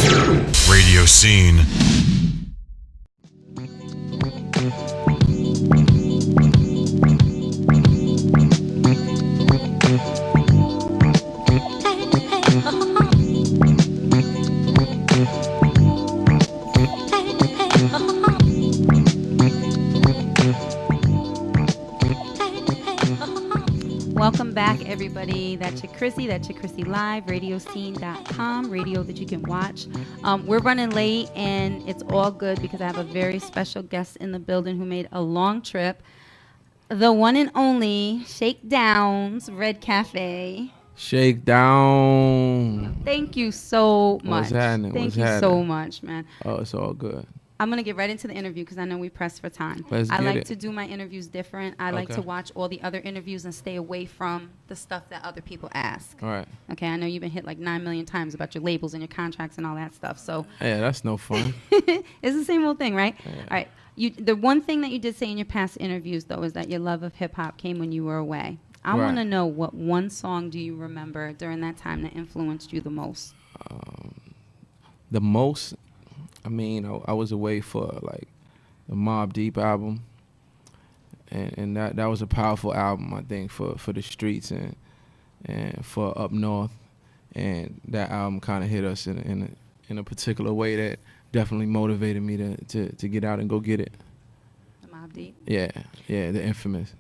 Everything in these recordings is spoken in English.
Radio scene. Welcome back, everybody. That Chick Crissy, That Chick Crissy Live, radioscene.com, radio that you can watch. We're running late, and it's all good because I have a very special guest in the building who made a long trip. The one and only Shakedown's Red Cafe. Shakedown. Thank you so much. What's happening? Thank you so much, man. Oh, it's all good. I'm going to get right into the interview because I know we press for time. I like to do my interviews different. I like to watch all the other interviews and stay away from the stuff that other people ask. All right. Okay, I know you've been hit like 9 million times about your labels and your contracts and all that stuff. So yeah, that's no fun. It's the same old thing, right? Yeah. All right. The one thing that you did say in your past interviews, though, is that your love of hip-hop came when you were away. I want to know, what one song do you remember during that time that influenced you the most? The most? I mean, I was away for like the Mobb Deep album, and that was a powerful album, I think, for the streets and for up north, and that album kind of hit us in a particular way that definitely motivated me to get out and go get it. The Mobb Deep? Yeah, the infamous.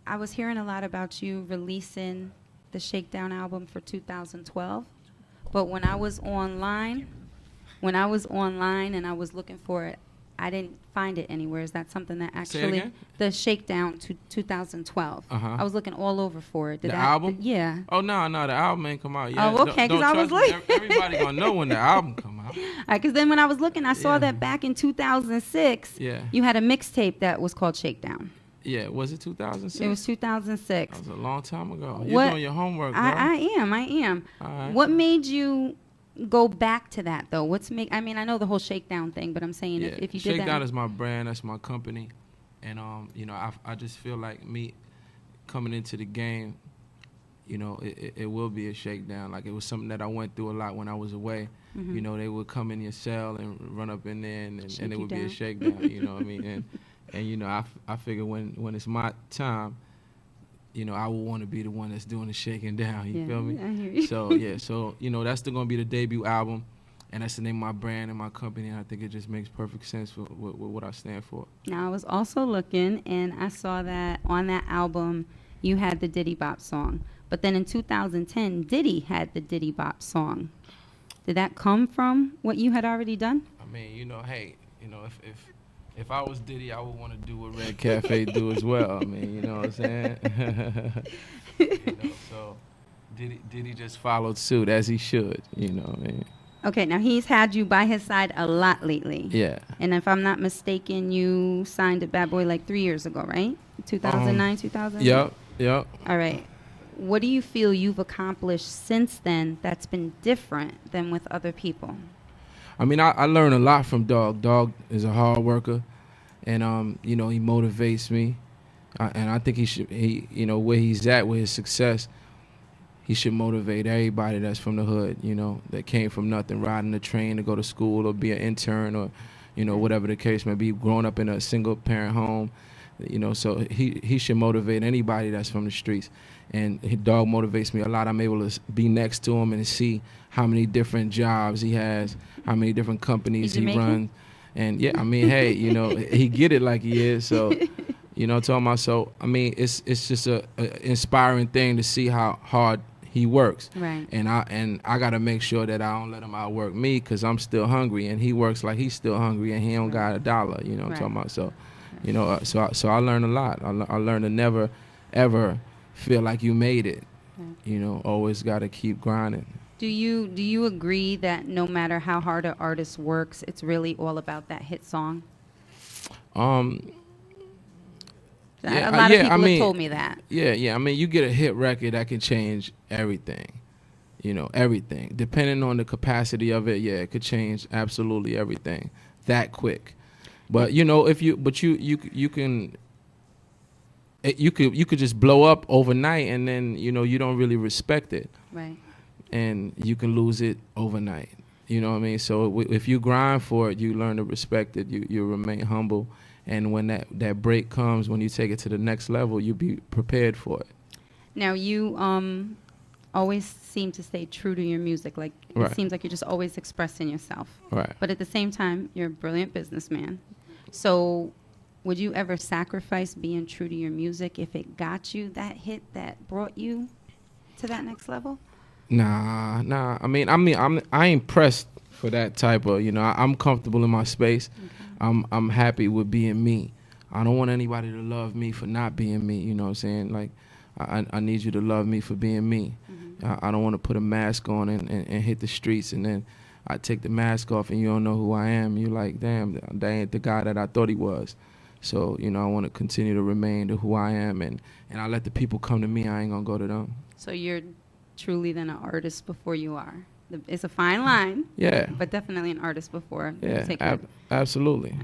I was hearing a lot about you releasing the Shakedown album for 2012, but when I was online and I was looking for it, I didn't find it anywhere. Is that something that actually the Shakedown to 2012? I was looking all over for it. The album? Yeah. Oh no, the album ain't come out yet. Oh, okay, because I was like, everybody gonna know when the album come out. All right, because then when I was looking, I saw that back in 2006, you had a mixtape that was called Shakedown. Yeah, was it 2006? It was 2006. That was a long time ago. You're doing your homework, bro. I am. All right. What made you go back to that, though? I mean, I know the whole Shakedown thing, but I'm saying if you did that. Shakedown is my brand. That's my company. And, I just feel like me coming into the game, it will be a shakedown. Like, it was something that I went through a lot when I was away. Mm-hmm. They would come in your cell and run up in there, and it would be a shakedown, you know what I mean? And I figure when it's my time, I will want to be the one that's doing the shaking down. You feel me? I hear you. So that's still gonna be the debut album, and that's the name of my brand and my company. And I think it just makes perfect sense for what I stand for. Now I was also looking, and I saw that on that album you had the Diddy Bop song, but then in 2010 Diddy had the Diddy Bop song. Did that come from what you had already done? I mean, if I was Diddy, I would want to do what Red Cafe do as well. I mean, you know what I'm saying? So Diddy just followed suit, as he should, you know what I mean? Okay, now he's had you by his side a lot lately. Yeah. And if I'm not mistaken, you signed to Bad Boy like 3 years ago, right? 2009, 2000? Yep. All right. What do you feel you've accomplished since then that's been different than with other people? I mean, I learned a lot from Dog. Dog is a hard worker, and he motivates me, and I think where he's at with his success, he should motivate everybody that's from the hood, that came from nothing, riding the train to go to school or be an intern or, whatever the case may be, growing up in a single parent home, So he should motivate anybody that's from the streets. And Dog motivates me a lot. I'm able to be next to him and see how many different jobs he has, how many different companies he runs. And yeah, I mean, hey, he get it like he is. So, talking about, so I mean, it's just a inspiring thing to see how hard he works. Right. And I gotta make sure that I don't let him outwork me, because I'm still hungry, and he works like he's still hungry, and he don't got $1. What I'm talking about. So, so I learned a lot. I learned to never, ever feel like you made it. Right. Always got to keep grinding. Do you agree that no matter how hard an artist works, it's really all about that hit song? A lot of people have told me that. Yeah. I mean, you get a hit record that can change everything. Everything. Depending on the capacity of it, it could change absolutely everything that quick. But you could just blow up overnight, and then you don't really respect it. Right. And you can lose it overnight. You know what I mean? So if you grind for it, you learn to respect it. You remain humble. And when that break comes, when you take it to the next level, you be prepared for it. Now, you always seem to stay true to your music. Like, Right. it seems like you're just always expressing yourself. Right. But at the same time, you're a brilliant businessman. So would you ever sacrifice being true to your music if it got you that hit that brought you to that next level? Nah. I mean, I ain't pressed for that type of, I'm comfortable in my space. Okay. I'm happy with being me. I don't want anybody to love me for not being me. You know what I'm saying? Like, I need you to love me for being me. I don't want to put a mask on and hit the streets, and then I take the mask off and you don't know who I am. You're like, damn, that ain't the guy that I thought he was. So, I want to continue to remain to who I am, and I let the people come to me. I ain't going to go to them. So you're truly then an artist before you are. It's a fine line. Yeah. But definitely an artist before you Yeah, take it. absolutely.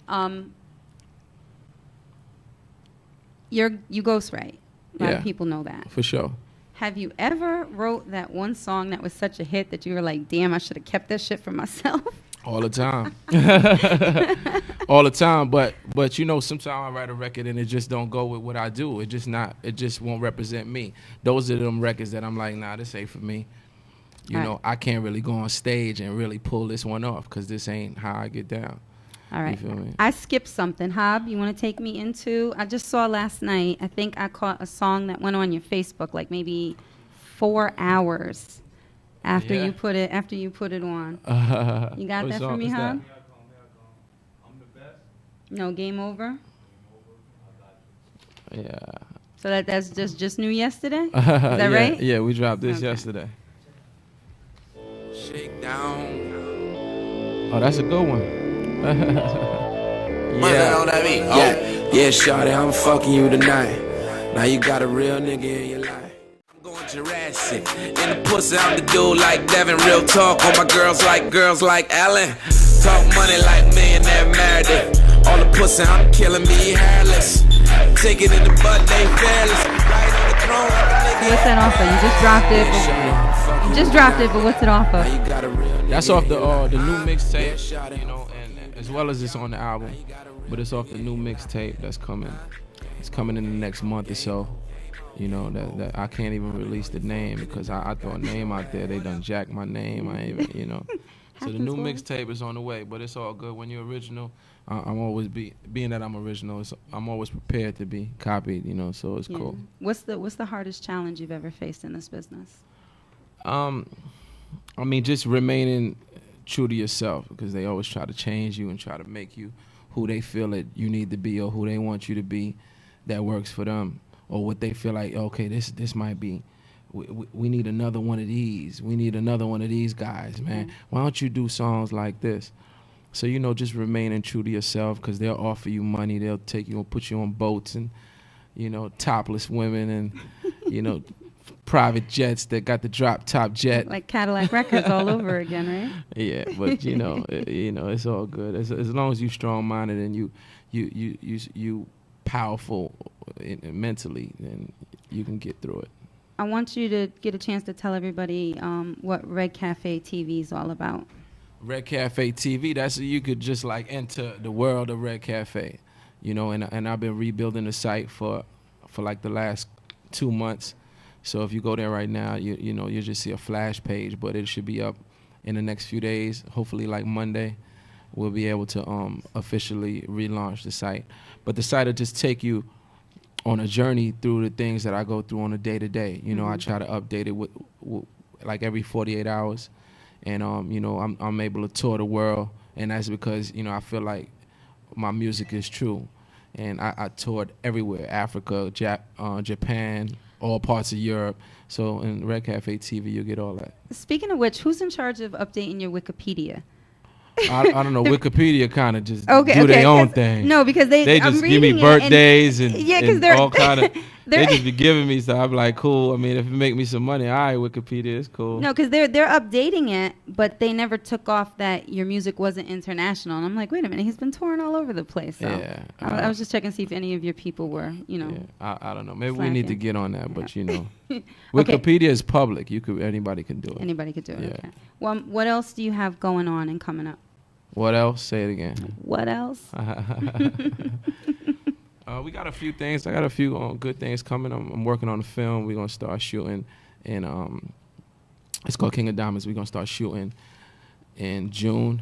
All right. You ghostwrite. A lot of people know that. For sure. Have you ever wrote that one song that was such a hit that you were like, damn, I should have kept that shit for myself? All the time. All the time. But sometimes I write a record and it just don't go with what I do. It just won't represent me. Those are them records that I'm like, nah, this ain't for me. I can't really go on stage and really pull this one off because this ain't how I get down. All right. You feel me? I skipped something. Hob, you want to take me into? I just saw last night, I think I caught a song that went on your Facebook like maybe 4 hours after you put it on. You got that for me, Hob? I'm the best. No, Game Over? Yeah. So that's just new yesterday? Is that right? Yeah, we dropped this Okay. yesterday. Shake down. Oh, that's a good one. Yeah, shawty, I'm fucking you tonight. Now you got a real nigga in your life. I'm going Jurassic. In the pussy, I'm the dude like Devin. Real talk on my girls like Ellen. Talk money like millionaire married it. All the pussy, I'm killing me hairless. Take it in the butt, they fearless. Right on the throne. What's that off of? You just dropped it, but what's it off of? That's off the new mixtape, and as well as it's on the album, but it's off the new mixtape that's coming. It's coming in the next month or so. That I can't even release the name because I throw a name out there. They done jacked my name. I ain't even. So the new mixtape is on the way, but it's all good. When you're original, I'm always being that I'm original. I'm always prepared to be copied. So it's cool. What's the hardest challenge you've ever faced in this business? Just remaining true to yourself because they always try to change you and try to make you who they feel that you need to be or who they want you to be that works for them or what they feel like, okay, this might be. We need another one of these. We need another one of these guys, man. Why don't you do songs like this? So, just remaining true to yourself because they'll offer you money. They'll take you and put you on boats and, topless women and, private jets that got the drop top jet. Like Cadillac Records all over again, right? Yeah, but, it's all good. As long as you strong-minded and you powerful mentally, then you can get through it. I want you to get a chance to tell everybody what Red Cafe TV is all about. Red Cafe TV, that's you could just like enter the world of Red Cafe, and I've been rebuilding the site for like the last 2 months. So if you go there right now, you'll just see a flash page, but it should be up in the next few days. Hopefully like Monday, we'll be able to officially relaunch the site. But the site will just take you on a journey through the things that I go through on a day-to-day. I try to update it with like every 48 hours. And, I'm able to tour the world. And that's because, I feel like my music is true. And I toured everywhere, Africa, Japan, all parts of Europe. So in Red Cafe TV, you'll get all that. Speaking of which, who's in charge of updating your Wikipedia? I don't know. Wikipedia kind of just do their own thing. No, because they just give me birthdays and they're all kind of. They just be giving me stuff. I'm like, cool. I mean, if it make me some money, all right, Wikipedia is cool. No, because they're updating it, But they never took off that your music wasn't international. And I'm like, wait a minute, he's been touring all over the place. So Yeah. I was just checking to see if any of your people were, you know. Yeah, I don't know. Maybe we need to slacking. get on that, but you know, Okay. Wikipedia is public. Anybody can do it. Anybody could do it. Yeah. Okay. Well, what else do you have going on and coming up? What else? Say it again. What else? We got a few things. I got a few good things coming. I'm working on a film. We're gonna start shooting, and it's called King of Diamonds. We're gonna start shooting in June,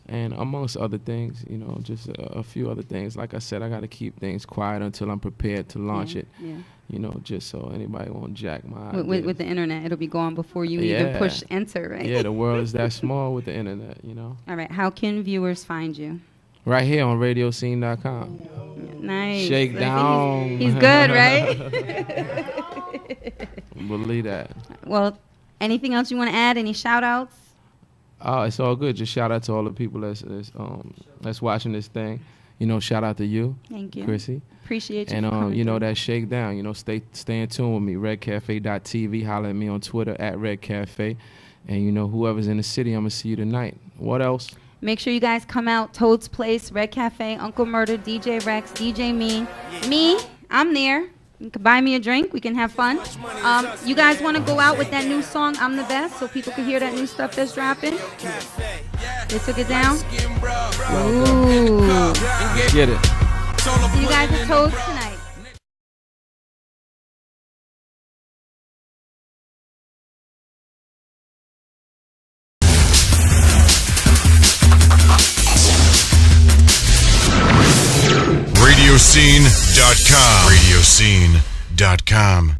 and amongst other things, you know, just a few other things. Like I said, I got to keep things quiet until I'm prepared to launch it. Yeah. You know, just so anybody won't jack my With the internet, it'll be gone before you even push enter, right? Yeah, the world is that small with the internet, you know. All right. How can viewers find you? Right here on radioscene.com. Nice. Shake down. He's good, right? Believe that. Well, anything else you want to add? Any shout outs? Oh, it's all good. Just shout out to all the people that's watching this thing. You know, shout out to you. Thank you. Crissy. Appreciate you. And you know, that shake down. You know, stay in tune with me. redcafe.tv. Holler at me on Twitter at redcafe. And you know, whoever's in the city, I'm gonna see you tonight. What else? Make sure you guys come out. Toad's Place, Red Cafe, Uncle Murder, DJ Rex, DJ Me, I'm there. You can buy me a drink. We can have fun. You guys want to go out with that new song, I'm the Best, so people can hear that new stuff that's dropping? They took it down? Ooh. Get it. See you guys at Toad's tonight. Radioscene.com. Radioscene.com.